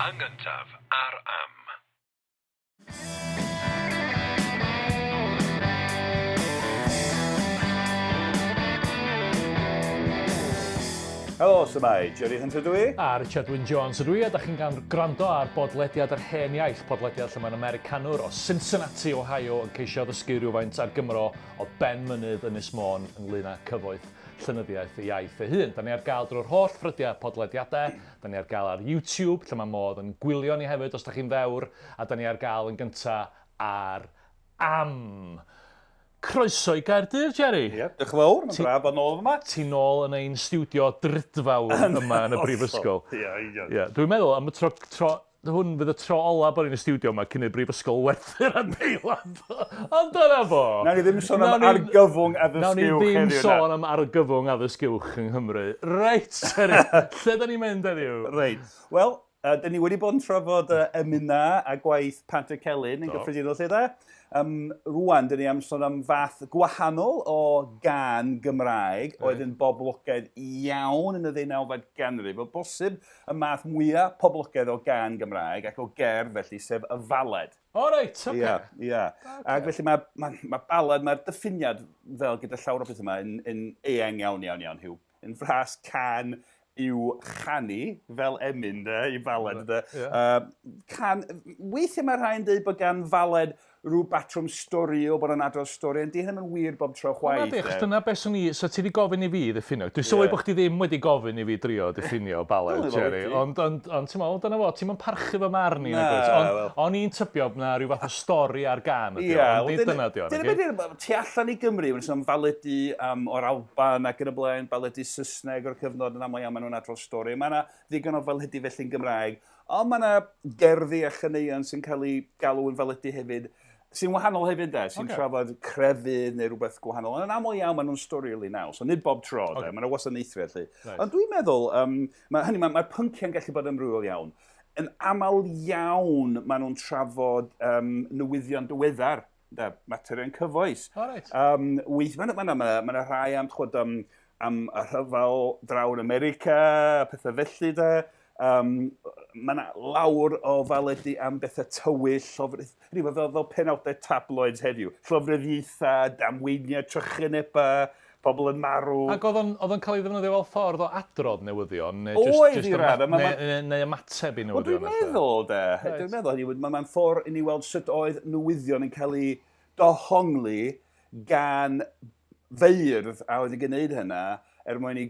Yn gyntaf, ar am. Helo, symai, Jerry Hunter dwi. A Richard Wyn Jones ydw i, a da chi'n gwrando ar bodlediad yr hen iaith, bodlediad lle mae'n Americanwr o Cincinnati, Ohio, yn ceisio ddysgu rhywfaint ar Gymro o ben mynydd Ynys Môn ynglŷn â cyfoeth llenyddiaeth y iaith ei hun. Da ni ar gael drwy'r holl ffrydiau podlediadau, da ni ar gael ar YouTube, lle mae modd yn gwylio ni hefyd os da chi'n ddewr, a da ni ar gael yn gyntaf ar am. Croeso i Gaerdydd, Jerry. Ie, diolch yn fawr, mae'n braf bod nôl yma. Ti'n nôl yn ein studio drydfawr yma yn y brifysgol. Ie. Dwi'n meddwl am y hwn fydd y tro ola bod ni'n y studio yma cyn y brifysgol werthu'r adeilad. Ond dyna fo. Nawn ni ddim sôn am argyfwng addysg uwch. Nawn ni ddim sôn am argyfwng addysg uwch yng Nghymru. Reit, Jerry. Lle da ni'n mynd heddiw? Reit. Wel, dyn ni wedi bod yn trafod emyna a gwaith Pant y Celyn yn gyffredinol lle da. Rwan, dyn ni am sôn am fath gwahanol o gan Gymraeg oedd yn boblogaidd iawn yn y 19fed ganrif. O bosib y math mwyaf poblogaidd o gan Gymraeg ac o gerdd felly, sef y faled. O reit, oce. Ie. Ac felly mae baled, mae'r diffiniad fel gyda llawer o beth yma yn eang iawn, Huw. Yn fras can yw chanu, fel emyn, i faled. Weithiau mae rhain dweud bod gan faled rhyw batrwm stori o bod yn adrodd stori, ond di hyn yn wir bob tro chwaith. Dyna beth swn i, so ti wedi gofyn i fi ddiffinio. Dwi'n sylwi bod chdi ddim wedi gofyn i fi drio diffinio baled, Jerry. Ond ti'n meddwl, dyna fo, ti'n mynd parchu fy marn i. O'n i'n tybio na rhyw fath o stori ar gan ydi o, ond dyna di o. Tu allan i Gymru, mae'n sôn faledi o'r Alban ac yn y blaen, baledi Saesneg o'r cyfnod yn aml iawn maen nhw'n adrodd stori. Mae yna ddigon o faledi felly'n Gymraeg, ond mae yna gerddi a chaneuon sy'n cael ei galw yn faledi hefyd. Sy'n wahanol hefyd sy'n trafod crefydd neu rhywbeth gwahanol. Yn aml iawn maen nhw'n stori really naw, so nid bob tro, maen nhw wasanaethau felly. Ond dwi'n meddwl, mae'r pynciau'n gallu bod yn rhywbel iawn. Yn aml iawn maen nhw'n trafod newyddion diweddar, materion cyfoes. Mae yna rhai am y rhyfel draw yn America, pethau felly Mae yna lawr o faledi am bethau tywyll, fel penawdau tabloids heddiw. Llofruddiaethau, damweiniad, trychinebau, pobl yn marw. Ac oedd o'n cael ei ddefnyddio fel ffordd o adrodd newyddion? Oedd i radd. Neu ymateb i newyddion? Dwi'n meddwl, mae'n ffordd i ni weld sut oedd newyddion yn cael ei dohongli gan feirdd a oedd i gwneud hynna mwyn i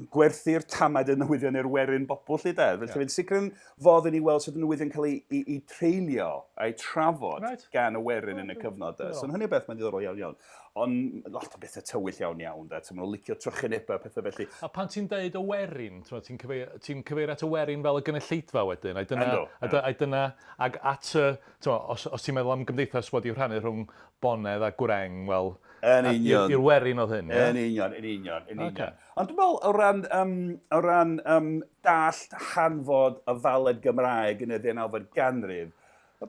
gwerthu'r tamad y newyddion i'r werin bobl lle de. Felly, sicr yn fodd i ni weld sut y newyddion cael ei treulio a'i trafod gan y werin yn y cyfnod. So hynny beth mae'n ddiddorol iawn. Ond lot o bethau tywyll iawn. Mae'n licio trychinebau, pethau felly. A pan ti'n deud y werin, ti'n cyfeirio at y werin fel y gynulleidfa wedyn? A dyna, ag at y, os ti'n meddwl am gymdeithas wedi rhannu rhwng bonedd a gwreng, wel, i'r werin oedd hyn, ie? Yn union. Ond dwi'n meddwl, o ran dallt hanfod y faled Gymraeg yn y 19fed ganrif, y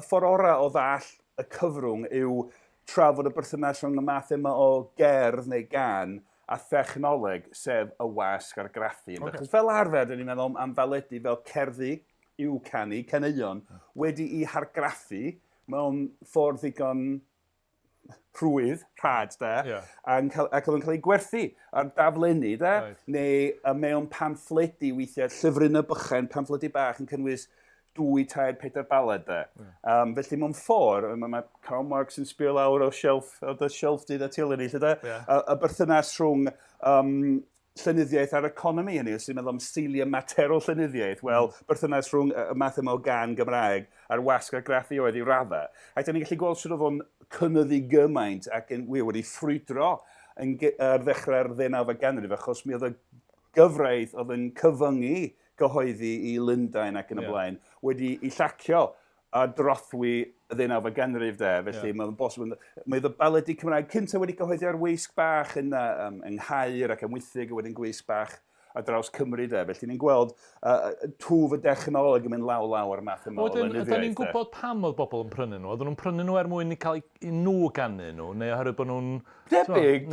ffordd orau o ddall y cyfrwng yw trafod y berthynas rhwng y math yma o gerdd neu gan a thechnoleg, sef y wasg a'r graffu. Fel arfer, dyn ni'n meddwl am faledi fel cerddi i'w canu, caneuon, wedi i hargraffu mewn ffordd ddigon rhwydd, rhad, ac oedd yn cael ei gwerthu ar daflenni, neu mewn pamffledi weithiau, llyfryn y bychain, pamffledi bach yn cynnwys 2, 3, 4 baled. Felly mewn ffordd, mae Karl Marx yn sbio lawr o shelf di da tilyn ni, y berthynas rhwng llenyddiaeth a'r economi hynny, os ti'n meddwl am seiliau materol llenyddiaeth, wel, berthynas rhwng y math yma o gan Gymraeg a'r wasg a'r graffu oedd i raddau. Ac da ni'n gallu gweld sydd oedd o'n cynnyddu gymaint ac wedi ffrwydro ar ddechrau'r 19fed ganrif, achos mi oedd y gyfraith oedd yn cyfyngu gyhoeddi i Lundain ac yn y blaen, wedi i llacio a drothwy y 19fed ganrif felly mae'n bosib, mae y baledi Cymraeg cyntaf wedi gyhoeddi ar weisg bach yn Nghaer ac Amwythig a wedyn gweisg bach ar draws Cymru felly ni'n gweld twf y dechnoleg yn mynd law ar math yma o lenyddiaeth. Ydyn ni'n gwybod pam oedd bobl yn prynu nhw? Oedden nhw'n prynu nhw mwyn i cael nhw gannu nhw, neu oherwydd bod nhw'n... Debyg,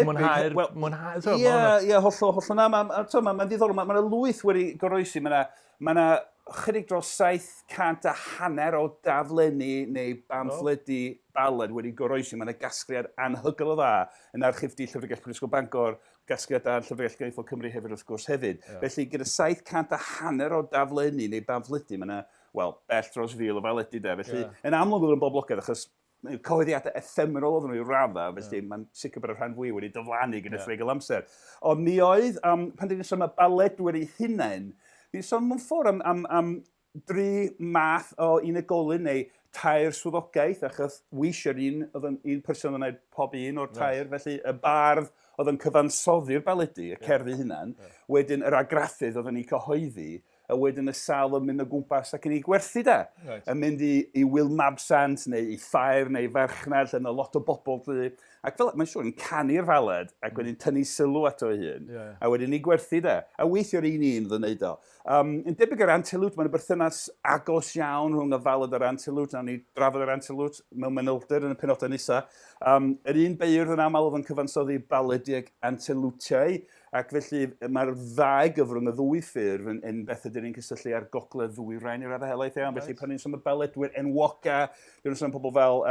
mwynhau. Ie, hollol na, mae'n ddiddorol, mae'n lwyth wedi goroesi, mae yna chydig dros 750 o daflenni neu bamffledi baled wedi goroesi. Mae'n gasgliad anhygoel o dda yn archifdi Llyfrgell Prifysgol Bangor, gasgliad ar Llyfrgell Genedlaethol Cymru hefyd wrth gwrs hefyd. Felly gyda 750 o daflenni neu bamffledi, mae'n bell dros 1000 o faledi de. Felly yn amlwg oedd yn boblogaidd achos cyhoeddiadau ephemeral oedden nhw i radda, felly mae'n sicr bod y rhan fwy wedi diflannu gyda threigl amser. Ond mi oedd, pan dyn ni'n sôn am baledwyr eu hunain, ni'n sôn mewn ffordd am 3 math o unigolyn neu tair swyddogaeth, achos weisiau'r un person yn gwneud pob un o'r tair, felly y bardd oedd yn cyfansoddi'r baledi, y cerddi hunan, wedyn yr agraffydd oedd yn ei cyhoeddi, a wedyn y sal yn mynd o gwmpas ac yn ei gwerthu da. Yn mynd i Wil Mabsant neu i Ffair neu Farchnad lle yna lot o bobl. Ac fel mae'n siŵr yn canu'r faled ac wedyn tynnu sylw ato ei hun. A wedyn ei gwerthu da. A weithio'r un oedd yn neud o. Yn debyg yr antelwt, mae'n berthynas agos iawn rhwng y faled a'r antelwt. Nawn ni drafod yr antelwt mewn manylder yn y penodau nesa. Yr un beirdd yn aml oedd yn cyfansoddi baledi'r antelwtiau. Ac felly mae'r ddau gyfrwng y ddwy ffurf yn beth ydyn ni'n cysylltu ar gogledd ddwy rhain i'r adael iawn. Felly pan ni'n sôn am y baledwyr enwoca, dyn nhw'n sôn am pobl fel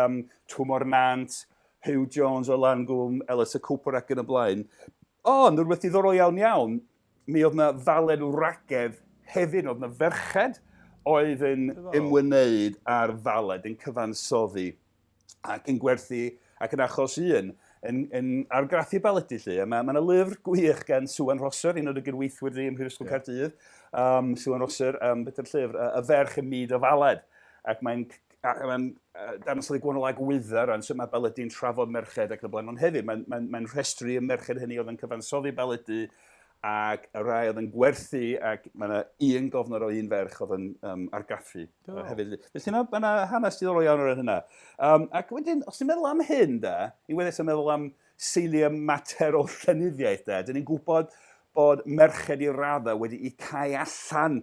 Twm o'r Nant, Huw Jones o Langwm, Elis y Cwpwr ac yn y blaen. Ond rhywbeth diddorol iawn, mi oedd yna faled wragedd hefyd, oedd yna ferched oedd yn ymwneud â'r faled, yn cyfansoddi ac yn gwerthu ac yn achos un. Yn argraffu baledi lle. Mae yna lyfr gwych gan Sŵan Rosser, un o'r gyrweithwyr ym Mhrifysgol Caerdydd. Sŵan Rosser, beth yw'r llyfr, Y Ferch y Myd o Faled. Ac mae'n dangosod gwahanol agwyddar ond sut mae baledi'n trafod merched ac yn y blaen. Ond hefyd, mae'n rhestru y merched hynny oedd yn cyfansoddi baledi ac y rai oedd yn gwerthu ac mae yna un gofnod o un ferch oedd yn argraffu hefyd. Felly mae yna hanes diddorol iawn o'r hynna. Ac wedyn, os ti'n meddwl am hyn da, i weddus yn meddwl am seiliau mater o llenyddiaeth da, dyn ni'n gwybod bod merched i raddau wedi i cael allan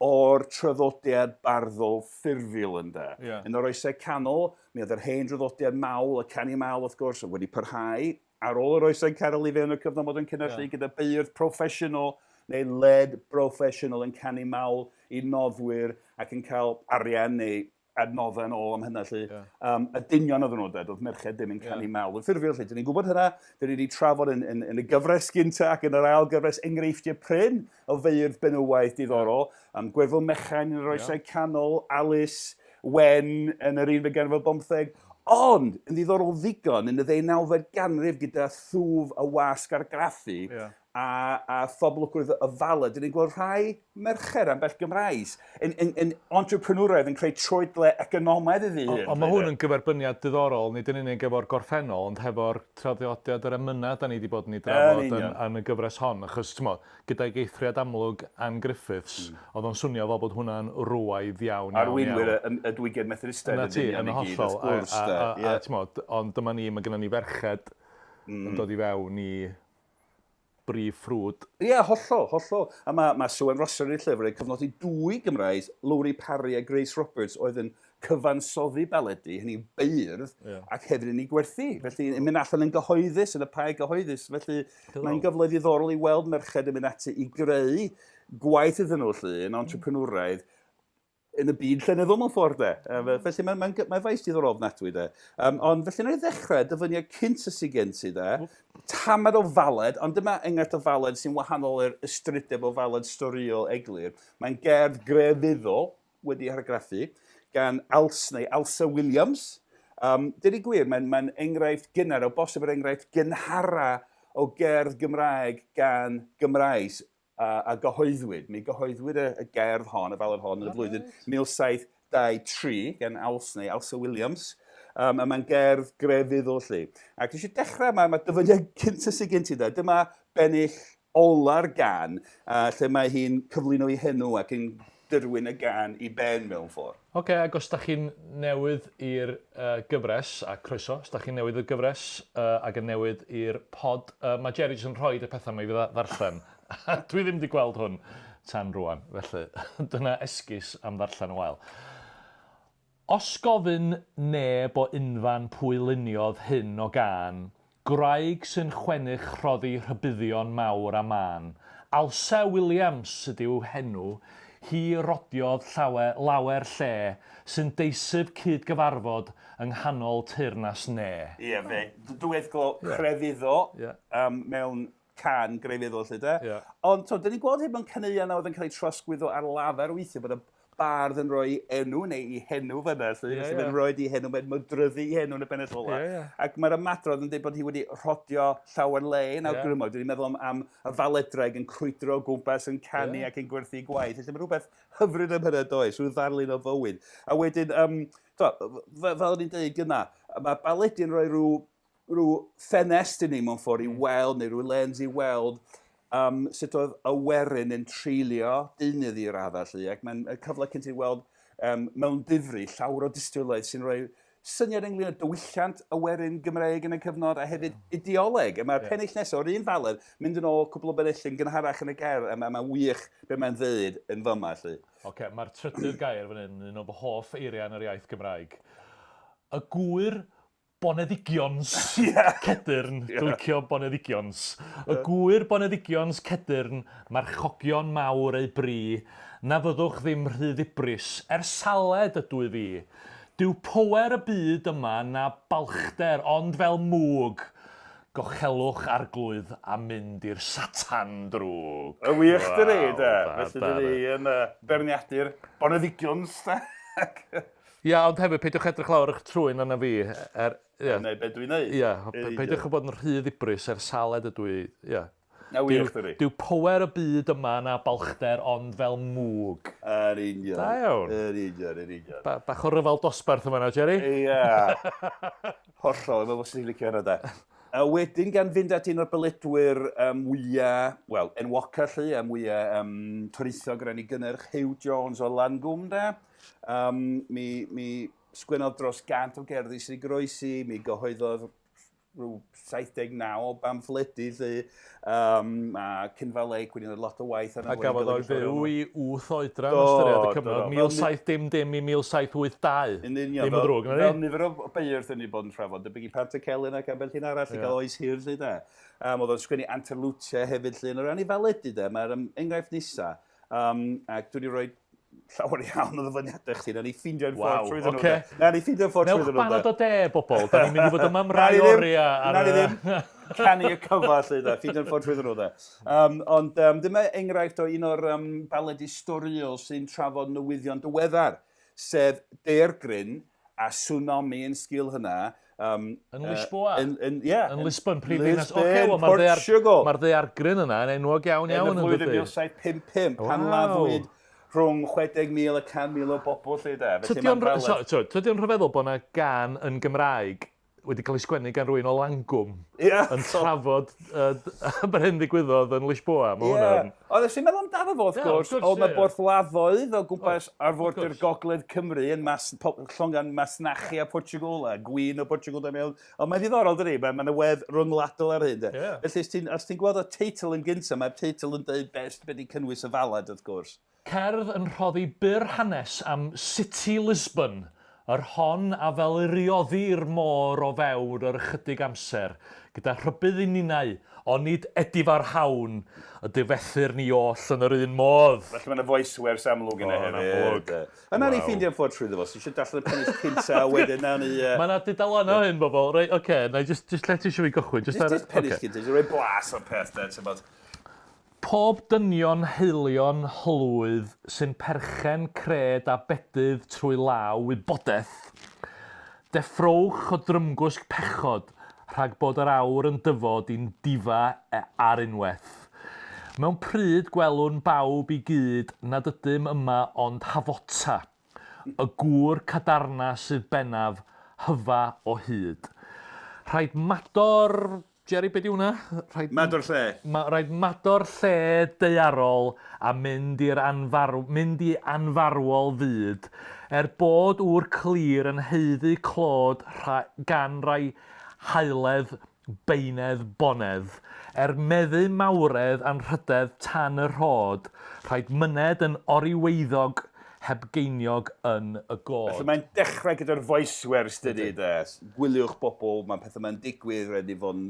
o'r traddodiad barddol ffurfiol yn da. Yn yr oesau canol, mi oedd yr hen traddodiad mawl, y canu mawl wrth gwrs, wedi parhau. Ar ôl yr oesau canol i fewn y cyfnod modern cynnar gyda beirdd proffesiynol neu led proffesiynol yn canu mawl i noddwyr ac yn cael arian neu adnoddau yn ôl am hynna. Y dynion oedd nhw, oedd merched ddim yn canu mawl. Yn ffurfiol, dyn ni'n gwybod hynna, dyn ni wedi trafod yn y gyfres gynta ac yn yr ail gyfres enghreifftiau prin o feirdd benywaidd diddorol. Gwerfyl Mechain yn yr oesau canol, Alice, Wen yn yr 19 Ond, yn ddiddorol ddigon, yn y 19fed ganrif gyda thwf y wasg argraffu a phoblogaidd y faled, dyn ni'n gweld rhai merched am bell Gymraes yn entrepreneuraidd yn creu troedle economaidd iddi hyn. Ond mae hwn yn gyferbyniad diddorol, nid yn unig efo'r gorffennol, ond hefo'r traddodiad yr ymyna da ni wedi bod yn ei drafod yn y gyfres hon. Achos, gyda'i geithriad amlwg am Griffiths, oedd o'n swnio fel bod hwnna'n rwaidd iawn. Arweinwyr y Dwyged Methodistaidd. Yn hollol. Ond dyma ni, mae gennym ni ferched yn dod i fewn i brif ffrwd. Hollol. A mae Sŵan Rosser yn ei llyfr yn cyfnodi 2 Gymraes, Lowry Parry a Grace Roberts, oedd yn cyfansoddi baledi, hynny beirdd, ac hefyd yn ei gwerthu. Felly, yn mynd allan yn gyhoeddus, yn y pai gyhoeddus. Felly, mae'n gyfle ddiddorol i weld merched yn mynd ati i greu gwaith iddyn nhw, yn entrepreneuraidd, yn y byd llenyddol mewn ffordd de. Felly mae faes diddorol ofnadwy de. Ond felly na i ddechrau dyfyniad cynt y gen ti de. Tamad o faled, ond dyma enghraifft o faled sy'n wahanol i'r ystryteb o faled storiol eglur. Mae'n gerdd grefyddol wedi argraffu gan Alsa Williams. Dydy gwir, mae'n enghraifft gynnar o bosib yr enghraifft gynhara o gerdd Gymraeg gan Gymraes a gyhoeddwyd. Mi gyhoeddwyd y gerdd hon, y faled hon, yn y flwyddyn 1723 gan Alsa Williams. A mae'n gerdd grefyddol lli. Ac eisiau dechrau mae dyfyniad cyntaf sy'n gen ti da. Dyma bennill ola'r gan, lle mae hi'n cyflwyno ei henw ac yn dyrwyn y gan i ben mewn ffordd. Ac os da chi'n newydd i'r gyfres, a croeso, os da chi'n newydd i'r gyfres ac yn newydd i'r pod, mae Jerry yn rhoi y pethau yma i fi ddarllen. Dwi ddim wedi gweld hwn tan rwan, felly dyna esgus am ddarllen o wael. Os gofyn neb o unfan pwy luniodd hyn o gan, gwraig sy'n chwennych rhoddi rhybuddion mawr a man, Alsa Williams ydyw henw, hi rodiodd lawer lle sy'n deiseb cyd-gyfarfod yng nghanol teyrnas ne. Ie, fe. Dweithglo crefyddo mewn can grefyddol, lle de. Ond, dyn ni'n gweld hyn mewn caneuon oedd yn cael ei trosglwyddo ar lafar weithio bod y bardd yn rhoi enw neu i henw fyna. Sydd yn rhoi i henw, mae'n modryddu i henw yn y bennod ola. Ac mae'r ymadrodd yn dweud bod hi wedi rhodio llawer le yn awgrymog. Dwi'n meddwl am y faledraig yn crwydro o gwmpas yn canu ac yn gwerthu gwaith. Felly mae rhywbeth hyfryd am hynny does, rhyw ddarlun o fywyd. A wedyn, fel ni'n dweud gyna, mae Baledi'n rhoi rhyw ffenest i ni mewn ffordd i weld, neu rhyw lens i weld, sut oedd y werin yn treulio deunydd i'r raddau, ac mae'n cyfle cyn ti weld mewn difri llawer o dystiolaeth sy'n rhoi syniad ynglyn â diwylliant y werin Gymraeg yn y cyfnod a hefyd ideoleg. A mae'r pennill nesaf o'r un faled mynd yn ôl cwbl o bennill yn gynharach yn y ger, a mae'n wych be mae'n ddeud yn fyma. Mae'r trydydd gair fan hyn, un o'r hoff eiriau yn yr iaith Gymraeg. Y gwyr boneddigions cedyrn, dwi'n licio boneddigions. Y gwyr boneddigions cedyrn, marchogion mawr ei bri, na fyddwch ddim rhy ddibrys, saled ydw i fi. Dyw power y byd yma na balchder, ond fel mwg, gochelwch arglwydd a mynd i'r satan drwg. Y wych dyn ni, de. Felly dyn ni yn berniadur boneddigions, de. Ond hefyd, peidiwch edrych lawr eich trwyn yna fi. Neu be dwi'n neud. Peidiwch bod yn rhy ddibrys saled ydw i. Na wych dyn ni. Dyw power y byd yma na balchder, ond fel mwg. Yr union. Da iawn. Yr union. Bach o ryfel dosbarth yma na, Jerry? Hollol, efo sy'n licio hynny, de. A wedyn gan fynd at un o'r beledwyr mwyaf, enwoca lly, mwyaf toreithog ran i gynnyrch Huw Jones o Langwm, de. Mi sgwennodd dros 100 o gerddi sydd i goroesi, mi gyhoeddodd rhyw 79 o bamffledi, a cynfaleg wedyn oedd lot o waith. A gafodd o'i fyw i 8 oedran yn ystyried y cyfnod, 1710 i 1782. Ddim yn drwg, na ni? Fel nifer o beirdd yn ei bod yn trafod, dybyg i Pant y Celyn ac ambell un arall i gael oes hir, lle da. Oedd o'n sgwennu Anterlwtia hefyd, lle yn o ran i faledu, de. Mae'r enghraifft nisa, ac dwi'n rhoi llawer iawn o ddyfyniadau chdi, na ni ffeindio'n ffordd trwyddyn nhw. Na ni ffeindio'n ffordd trwyddyn nhw. Newch banod o de, bobl, da ni'n mynd i fod yma am rai oriau. Na ni ddim canu y cyfa, lle da, ffeindio'n ffordd trwyddyn nhw, da. Ond dyma enghraifft o un o'r baled istoriol sy'n trafod newyddion diweddar, sef Deirgryn a tsunami yn sgil hynna. Yn Lisboa? Yn Lisbon, prifddinas. Portugal. Mae'r Deirgryn yna yn enwog iawn yn y flwyddyn 1755, pan laddwyd rhwng 60,000 a 100,000 o bobl lle de. Tydi'n rhyfeddol bod yna gan yn Gymraeg wedi cael ei sgwennu gan rhywun o Langwm yn trafod y bryn ddigwyddodd yn Lisboa. Oedd eisiau meddwl amdano fo, wrth gwrs, oedd yna borthladdoedd o gwmpas arfordir Gogledd Cymru yn llongan Masnachu a Portugal, a Gwyn o Portugal. Ond mae'n ddiddorol, dyna ni, mae'n wedd rwngwladol ar hyn. Felly, os ti'n gweld y teitl yn gyntaf, mae'r teitl yn dweud beth wedi cynnwys y faled, wrth gwrs. Cerdd yn rhoddi byr hanes am City Lisbon, yr hon a fel erioddi'r môr o fewr yr ychydig amser, gyda rhybydd i ninau, ond nid edifar hawn, y difethyr ni oll yn yr un modd. Felly mae'n y voiceware samlwg yna hefyd. A na ni ffeindio'n ffordd trwy ddefo, sy'n dallan y pennill cynta, wedyn na ni... Mae yna dudalen o hyn, bobl. Reit, oce, na i just let i siw i gychwyn. Just pennill cynta, rhoi blas o'r peth, de, Pob dynion heilion hylwydd sy'n perchen cred a bedydd trwy law wybodaeth, deffrowch o drymgwsg pechod rhag bod yr awr yn dyfod i'n difa ar unwaith. Mewn pryd gwelwn bawb i gyd nad ydym yma ond hafota, y gŵr cadarna sydd bennaf hyfa o hyd. Rhaid mador... Jerry, be di hwnna? Mador lle. Rhaid mador lle deiarol a mynd i anfarwol fyd, bod ŵ'r clir yn heiddi clod gan rai haeledd beinedd bonedd, meddu mawredd a'n rhydedd tan y rhod, rhaid myned yn oriweiddog hebgeiniog yn y god. Felly mae'n dechrau gyda'r voicewers dydy, de. Gwyliwch bobl, mae'n pethau mae'n digwydd, rhaid i fo'n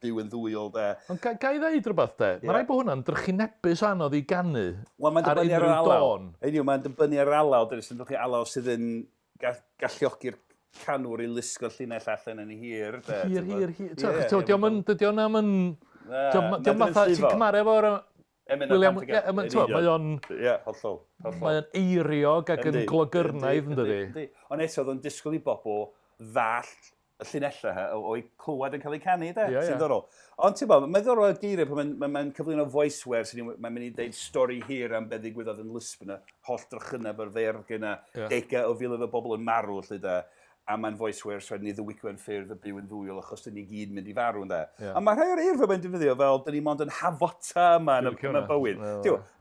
byw yn ddwyol, de. Ond ga i ddeud rhywbeth, de? Mae rai bod hwnna'n drychinebus anodd i ganu ar unrhyw don. Mae'n dibynnu ar alaw, dyn ni'n dod alaw sydd yn galluogi'r canwr i lusgo llinell allan yn hir. Hir. Dydy o'n am yn... Diolch fatha, ti'n cymaru efo'r... William, mae o'n eiriog ac yn glogyrnaidd, yn dydi? Ond eto, oedd o'n disgwyl i bobl ddall y llinellau o'i clywed yn cael ei canu, sy'n ddorol. Ond ti'n bod, mae'n ddorol y geiriau pan mae'n cyflwyno voiceware, mae'n mynd i dweud stori hir am be ddigwyddodd yn Lisbon, holl drychynaf o'r ferch yna, degau o filoedd o bobl yn marw, lle da. A mae'n voiceware rhaid ni ddywigwen ffurf y byw yn ddwyol achos dyn ni gyd mynd i farw, ynda. A mae rhai o'r eirfa mae'n defnyddio fel dyn ni mond yn hafota yma yn y bywyd.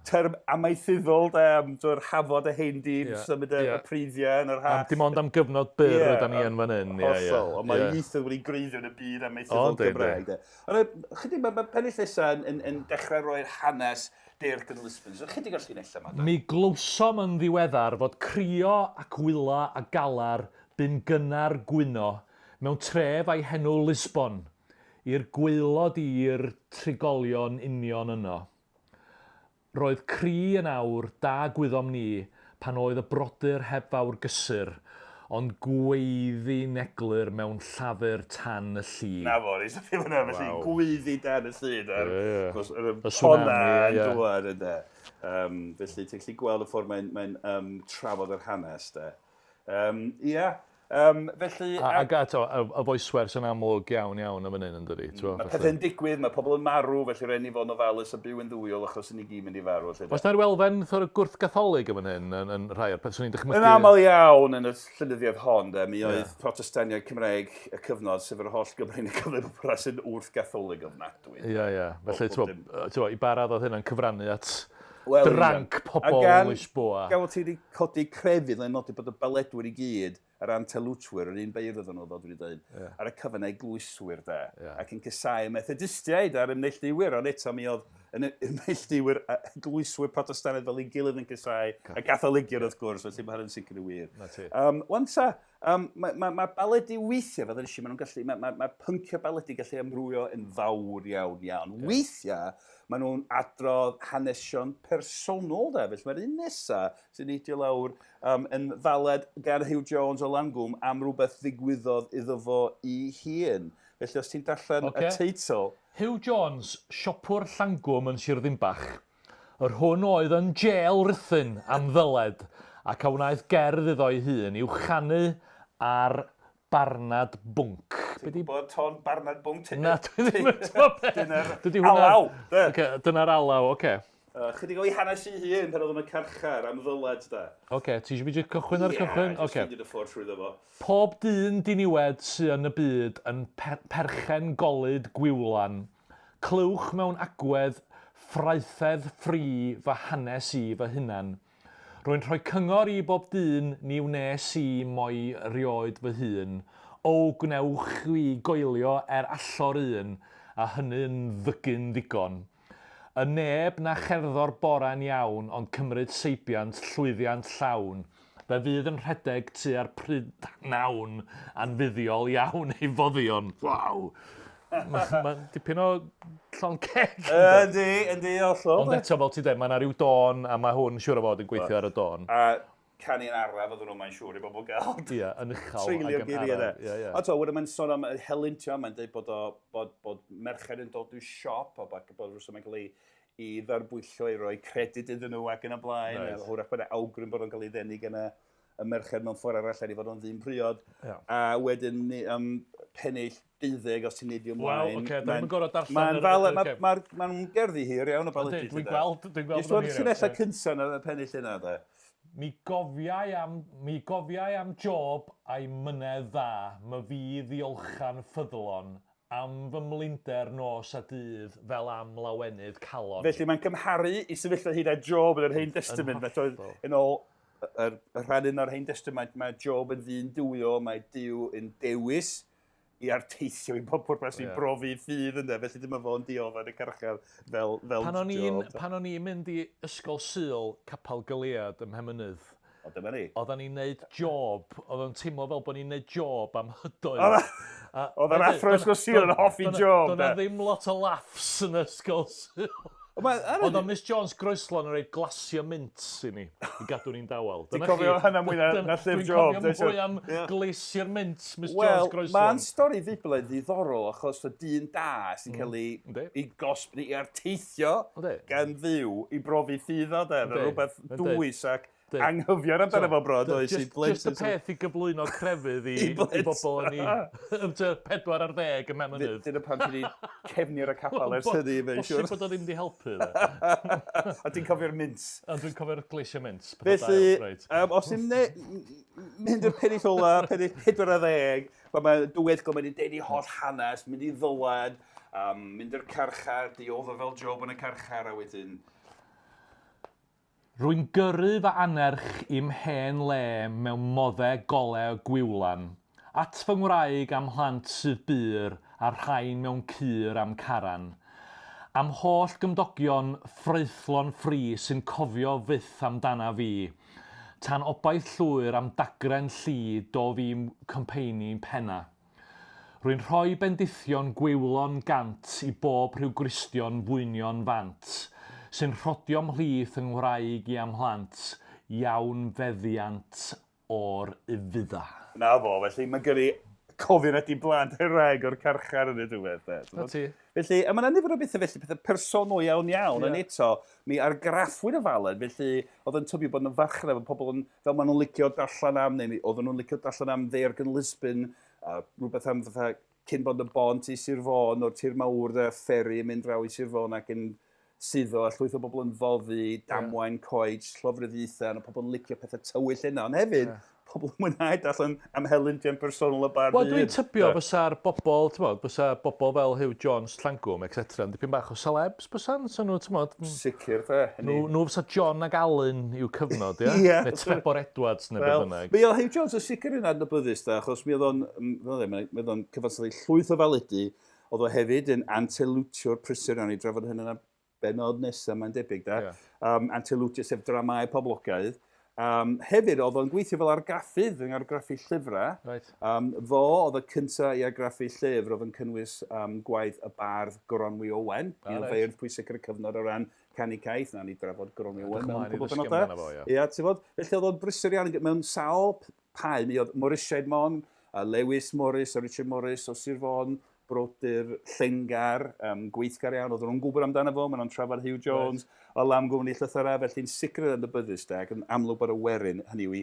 Term amaethyddol, drwy'r hafod y heindir, symud y priddiau yn yr haf. Dim ond am gyfnod byr ydyn ni yn fan hyn. Hollol, ond mae ieithoedd wedi greiddio yn y byd amaethyddol Cymraeg. Ond chydig mae pennill nesa yn dechrau roi'r hanes Deirch yn Lisbon. So chydig o'r llinell yma. Mi glwsom yn ddiweddar fod crio ac wyla a galar bu'n gynnar gwyno mewn tref a'i henw Lisbon i'r gwaelod i'r trigolion union yno. Roedd cri yn awr da gwyddom ni pan oedd y brodyr heb fawr gysur, ond gweiddi neglur mewn llafur tan y llun. Na fo, ni sy'n ddim yna, felly gweiddi dan y llun. Y pona yn dŵad yna. Felly, ti'n gallu gweld y ffordd mae'n trafod yr hanes, de. Felly... Ac eto, y voiceware sy'n amlwg iawn yn fan hyn, yn dydi? Mae pethau'n digwydd, mae pobl yn marw, felly rhaid ni fod yn ofalus a byw yn ddwyol achos yn ei gyd mynd i farw. Oes na'r welfen gwrth Gatholig yn fan hyn, yn rhai o'r peth sy'n ni'n dychmygu? Yn aml iawn yn y llynyddiaeth hon, mi oedd protestaniaid Cymraeg y cyfnod sef yr holl Gymraeg yn cyfnod popra sy'n wrth Gatholig ofnadwy. Ie. Felly, i barad oedd hynna'n cyfrannu at... dranc pobl Lisboa. Gafodd ti wedi codi crefydd yn nodi bod y baledwyr i gyd a'r antelwtwyr, yr un beirdd yn oedd wedi dweud, ar y cyfynau glwyswyr, ac yn cysau methodistiaid ar ymneilldiwyr, ond eto mi oedd yn ymneilldiwyr glwyswyr protestanydd fel ei gilydd yn cysau, a gatholigion wrth gwrs, felly mae hynny'n sicr i wir. Wan ta, mae baledi weithiau, fel ddysgu, mae pyncio baledi gallu amrwyo yn fawr iawn. Weithiau, maen nhw'n adrodd hanesion personol, felly mae'r un nesaf sy'n neidio lawr yn faled gan Huw Jones o Langwm am rhywbeth ddigwyddodd iddo fo i hun. Felly os ti'n darllen y teitl... Huw Jones, siopwr Llangwm yn Sir Ddimbach. Yr hwn oedd yn jêl rythyn am ddyled ac a wnaeth gerdd iddo ei hun i'w chanu ar Barnad Bwnc. Ti'n gwybod ton Barnad Bwnc? Na, dwi ddim yn gwybod. Dyna'r alaw. Dyna'r alaw, oce. Chydig o'i hanes i hun pan oedd yn y carchar am ddyled, da. Oce, ti eisiau byd cychwyn ar y cychwyn? Ie, jyst fynd y ffordd trwy fo. Pob dyn diniwed sydd yn y byd yn perchen golyd gwiwlan. Clywch mewn agwedd ffraethedd ffri fy hanes i fy hunan. Rwy'n rhoi cyngor i bob dyn ni wnes i moi rioed fy hun. O gwnewch i goelio allor un, a hynny'n ddygyn ddigon. Y neb na cherddor bora'n iawn, ond cymryd seibiant llwyddiant llawn. Fe fydd yn rhedeg tua'r pryd nawn anfuddiol iawn ei foddion. Waw! Mae'n dipyn o llon ceg. Yndi, hollol. Ond eto, fel ti dweud, mae yna rhyw don, a mae hwn siŵr o fod yn gweithio ar y don. A canu'n araf, oedd nhw'n mae'n siŵr i bobl gael. Ie, yn uchel. Treulio geiriau. A to, wedyn mae'n sôn am helyntio, mae'n dweud bod merched yn dod i'w siop, a bod rwysau mae'n cael ei ddarbwyllo i roi credyd iddyn nhw ac yn y blaen. Hwyrach bod yna awgrym bod o'n cael ei ddenu gan y merched mewn ffordd arall i fod o'n ddyn priod. A wedyn pennill 12 os ti'n neidio ymlaen. Wel, dwi'n gorfod darllen. Mae'n gerddi hir iawn o baledi. Dwi'n gweld yn hir. Dwi'n llinellau cyntaf yn y pennill yna, da. Mi gofiai am job a'i mynedd dda, my fi ddiolchan ffyddlon, am fy mlinder nos a dydd fel am lawenydd calon. Felly mae'n cymharu i sefyllfa hyd a job yn yr Hen Testament. Yn ôl y rhan un o'r Hen Testament, mae job yn ddyn dwyo, mae Duw yn dewis i arteithio i bob pwrpas i brofi ffydd yna, felly dyma fo'n diodd yn y carchar fel job. Pan o'n i'n mynd i ysgol Sul Capel Gilead ym Mhenmynydd, O, dyma ni. oedden ni'n neud job, oedden nhw'n teimlo fel bod ni'n neud job am hydoedd. Oedd yr athro ysgol Sul yn hoffi job. Doedd ddim lot o laughs yn ysgol Sul. Oedd o'n Miss Jones Groeslon yn rhaid glasio mints i ni, i gadw ni'n dawel. Ti'n cofio hynna mwy na llyfr job? Dwi'n cofio mwy am glasio'r mints, Miss Jones Groeslon. Mae'n stori ddiblau ddiddorol, achos o dyn da sy'n cael ei arteithio gan ddiw i brofi ffydd o, rhywbeth dwys ac anghyfion amdano fo bro, does i blentyn. Just y peth i gyflwyno crefydd i bobl yn ei 4 ar 10 ym Mhenmynydd. Dyna pan ti wedi cefnir y capel ers hynny, mae'n siwr. Bosib bod o ddim wedi helpu. A ti'n cofio'r mints. A dwi'n cofio'r gleisio mints. Felly, os ti'n mynd i'r perill ola, perill 4 ar 10, mae'n dweddgol, mae'n deud i holl hanes, mynd i ddywad, mynd i'r carchar, diodd o fel job yn y carchar a wedyn. Rwy'n gyrru fy anerch i'm hen le mewn moddau golau gwiwlan, at fy ngwraig am hlant sydd byr a rhain mewn cyr am caran. Am holl gymdogion ffreithlon ffri sy'n cofio fyth amdana fi, tan obaith llwyr am dagren lli do fi'n cympeini'n penna. Rwy'n rhoi bendithion gwiwlon gant i bob rhyw gristion fwynion fant, sy'n rhodio mhlith yng ngwraig i amhlant, iawn feddiant o'r ifydda. Na fo, felly mae gyrru cofyn at i blant reg o'r carchar yn y diwedd. Na ti. Felly, a mae'n nifer o bethau felly, pethau personol iawn, ond eto, mi argraffwyd y faled, felly oedd yn tybio bod yn farchnad, pobl yn, fel maen nhw'n licio darllen am, neu oedd nhw'n licio darllen am ddeirg yn Lisbon, rhywbeth am fatha cyn bod y bont i Sir Fôn, o'r tir mawr y fferi yn mynd draw i Sir Fôn ac yn syddo, a llwyth o bobl yn foddi, damwain, coed, llofruddiaethau, a pobl yn licio pethau tywyll yna, ond hefyd, pobl yn mwynhau allan am helyntio'n personol y bar byd. Wel, dwi'n tybio bysa'r bobl, bysa bobl fel Huw Jones, Llangwm, etc. yn dipyn bach o celebs, bysa'n? So nhw, sicr, fe. Nhw fysa John ac Alan i'w cyfnod, ia? Neu Trebor Edwards, neu beth bynnag. Mi oedd Huw Jones yn sicr yn adnabyddus, achos mi oedd o'n cyfansoddi llwyth o faledu, oedd o hefyd yn antelwtio'r prysur i drafod hyn yna Pennod nesaf, mae'n debyg, antelwtio sef dramau poblogaidd. Hefyd, oedd o'n gweithio fel argraffydd yn argraffu llyfrau. Fo oedd y cyntaf i argraffu llyfr, oedd yn cynnwys gwaith y bardd Goronwy Owen. Un feirdd pwysig ar y cyfnod o ran canu caeth, na ni drafod Goronwy Owen mewn cwbl benodau. Ia, ti'n fod? Felly oedd o'n brysur iawn mewn sawl pae. Mi oedd Morisiaid Mon, Lewis Morris a Richard Morris o Sir Fôn, brodyr llengar, gweithgar iawn, oedd nhw'n gwybod amdano fo, maen nhw'n trafod Huw Jones, o lam gwmni llythyrau, felly'n sicr yn y byddus, ac yn amlwg bod y werin, hynny yw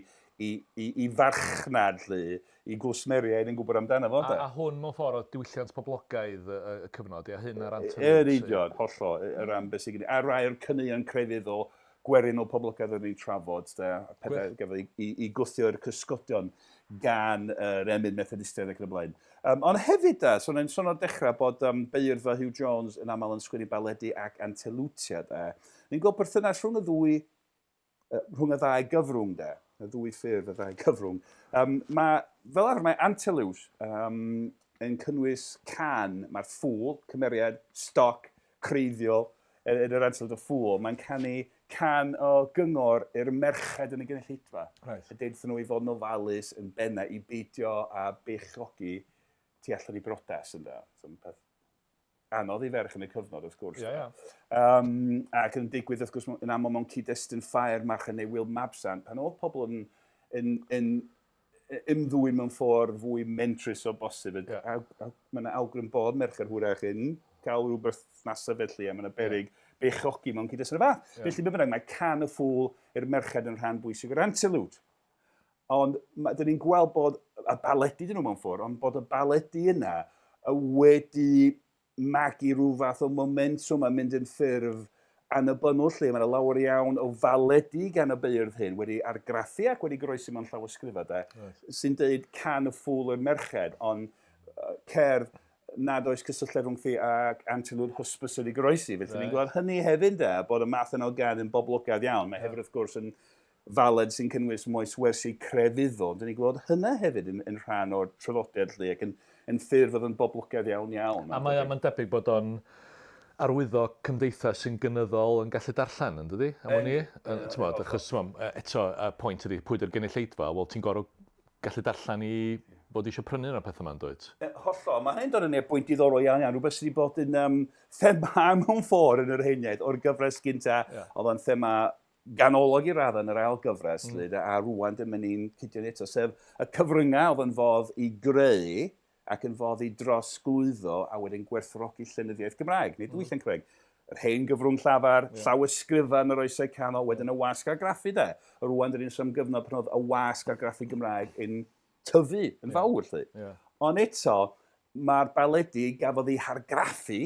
i farchnad, i gwsmeriaid yn gwybod amdano fo. A hwn mewn ffordd o diwylliant poblogaidd y cyfnod, ia, hyn ar antelwt. Idiot, hollol, yr am beth sy'n gyda. A rai o'r cynnion crefydd o gwerin o poblogaidd yn ei trafod, pethau gafodd i gwthio'r cysgodion gan yr emyn Methodistaidd ac yn y blaen. Ond hefyd, so na'n sôn o'r dechrau bod beirdd fel Huw Jones yn aml yn sgwennu baledi ac antelwtiad. Ni'n gweld perthynas rhwng y ddau gyfrwng, y ddwy ffurf y ddau gyfrwng. Fel arfer, mae antelwt yn cynnwys can, mae'r ffwl, cymeriad, stoc, creiddiol, yn yr antelwt o ffwl. Mae'n canu can o gyngor i'r merched yn y genedlaethfa. Y deud nhw i fod yn ofalus yn benna i beidio a beichiogi tu allan i brodas yn da. Peth anodd i ferch yn y cyfnod, wrth gwrs. Ac yn digwydd, wrth gwrs, yn aml mewn cyd-destun ffair marchan neu Wil Mabsan, pan oedd pobl yn ymddwyn mewn ffordd fwy mentrus o bosib. Mae'n awgrym bod merched hwyrach yn cael rhywbeth nasaf felly, a mae'n berig beichiogi mewn cyd-destun y fath. Felly, mae can y ffwl i'r merched yn rhan bwysig o'r antelwt. Ond dyn ni'n gweld bod y baledi dyn nhw mewn ffordd, ond bod y baledi yna wedi magu rhyw fath o momentum a mynd yn ffurf annibynnol lle. Mae'n lawer iawn o faledi gan y beirdd hyn wedi argraffu ac wedi goroesi mewn llawysgrifau, sy'n deud can y ffwl i'r merched, ond cerdd nad oes cysylltiad rhwng chi ac antelwt hwsbys wedi goroesi. Felly ni'n gweld hynny hefyd bod y math yna o gad yn boblogaidd iawn. Mae hefyd wrth gwrs yn faled sy'n cynnwys moes wersi crefyddol. Dyn ni'n gweld hynna hefyd yn rhan o'r traddodiad lle ac yn yn ffurf oedd yn boblogaidd iawn. A mae'n debyg bod o'n arwyddo cymdeithas sy'n gynyddol yn gallu darllen, yn dydi? Am o'n i? Achos eto, y pwynt ydy, pwy yw'r gynulleidfa, wel, ti'n gorau gallu darllen i bod eisiau prynu yna pethau yma'n dweud? Hollol, mae hyn dod yn ei bwynt diddorol iawn, rhywbeth sydd wedi bod yn thema mewn ffordd yn yr heiniaid o'r gyfres gynta, oedd o'n thema ganolog i raddau yn yr ail gyfres, a rwan dyma ni'n cydio eto, sef y cyfryngau oedd yn fodd i greu ac yn fodd i drosglwyddo a wedyn gwerthfawrogi llenyddiaeth Gymraeg, nid weithiau'n Cymraeg. Yr hen gyfrwng llafar, llawysgrifa yn yr oesau canol, wedyn y wasg argraffu de. Rwan dyn ni'n sôn gyfnod pan oedd y wasg argraffu Gymraeg yn tyfu, yn fawr, lle. Ond eto, mae'r Baledi'r gafodd ei hargraffu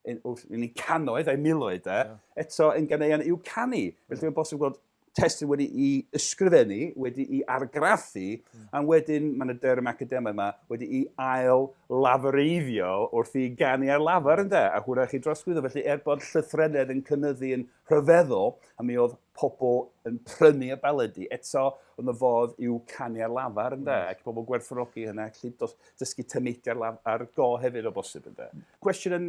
yn ei canoedd a'i miloedd, eto yn ganeuon i'w canu. Felly mae'n bosib gweld testyn wedi i ysgrifennu, wedi i argraffu, a wedyn, mae'n y derm academaidd yma, wedi i ail lafareiddio wrth i ganu ar lafar, ynddo, a hwyrach i drosglwyddo. Felly, bod llythrenedd yn cynyddu yn rhyfeddol, a mi oedd pobl yn prynu y Baledi'r, eto oedd y fodd i'w canu ar lafar, ynddo, ac pobl gwerthfawrogi hynna, gallu dysgu tymeidi ar go hefyd o bosib, ynddo. Cwestiwn yn,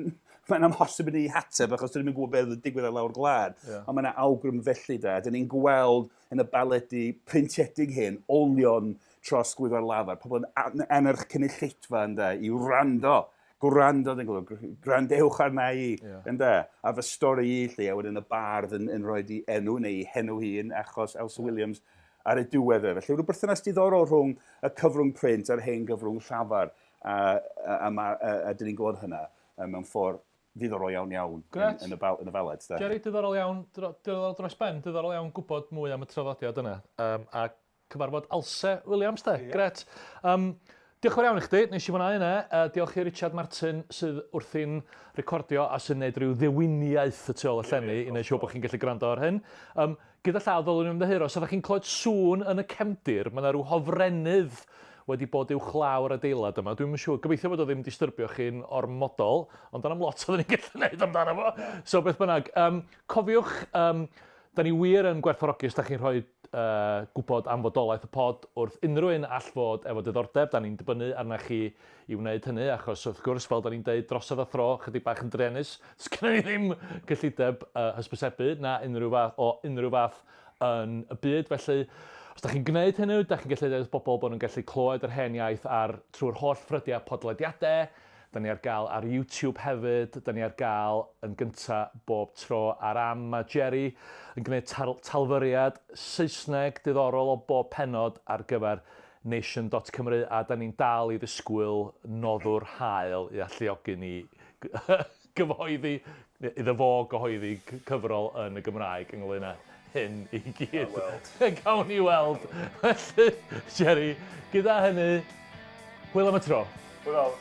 mae'n amhosib yn ei hateb, achos dyn ni'n gwybod beth oedd digwydd ar lawr gwlad, ond mae'n awgrym felly, da. Dyn ni'n gweld yn y Baledi'r preintiedig hyn, olion trosglwyddo ar lafar, pobl yn enerch cynulleidfa, ynddo, i gwrando, grandewch arna i, a fy stori i lle, a wedyn y bardd yn rhoi di enw neu henw hun achos Elsa Williams ar y diwedd. Felly, rwy'n berthynas diddorol rhwng y cyfrwng print a'r hen gyfrwng llafar, a dyn ni'n gweld hynna mewn ffordd diddorol iawn yn y faled. Jerry, diddorol iawn, diddorol dros ben, diddorol iawn gwybod mwy am y traddodiad yna, a cyfarfod Elsa Williams, de, gret. Diolch yn iawn i chdi, nes i fwynhau yna. Diolch i Richard Martin sydd wrthi'n recordio a sy'n gwneud rhyw ddewiniaeth y tu ôl y llenni i wneud siŵr bod chi'n gallu gwrando ar hyn. Gyda llaw ddolwn ni'n ymddehiro, os ydych chi'n clywed sŵn yn y cefndir, mae yna rhyw hofrennydd wedi bod uwchlaw'r adeilad yma. Dwi'n siŵr, gobeithio bod o ddim disturbio chi'n ormodol, ond dyna lot oedden ni'n gallu gwneud amdano fo. So beth bynnag, cofiwch, da ni wir yn gwerthfawrogi os da chi'n rhoi gwybod am fodolaeth y pod wrth unrhyw un all fod efo diddordeb. Da ni'n dibynnu arna chi i wneud hynny, achos wrth gwrs, fel da ni'n deud drosodd a thro, chydig bach yn druenus, sgynna ni ddim gyllideb hysbysebu na unrhyw fath yn y byd. Felly, os da chi'n gwneud hynny, da chi'n gallu dweud bobl bod nhw'n gallu clywed yr hen iaith trwy'r holl ffrydiau podlediadau. Da ni ar gael ar YouTube hefyd, da ni ar gael yn gyntaf bob tro ar am. Mae Jerry yn gwneud talfyriad Saesneg diddorol o bob pennod ar gyfer nation.cymru, a da ni'n dal i ddisgwyl noddwr hael i alluogi ni gyhoeddi, iddo fo gyhoeddi cyfrol yn y Gymraeg ynglŷn â hyn i gyd. Gawn ni weld. Felly, Jerry, gyda hynny, hwyl am y tro. Hwyl.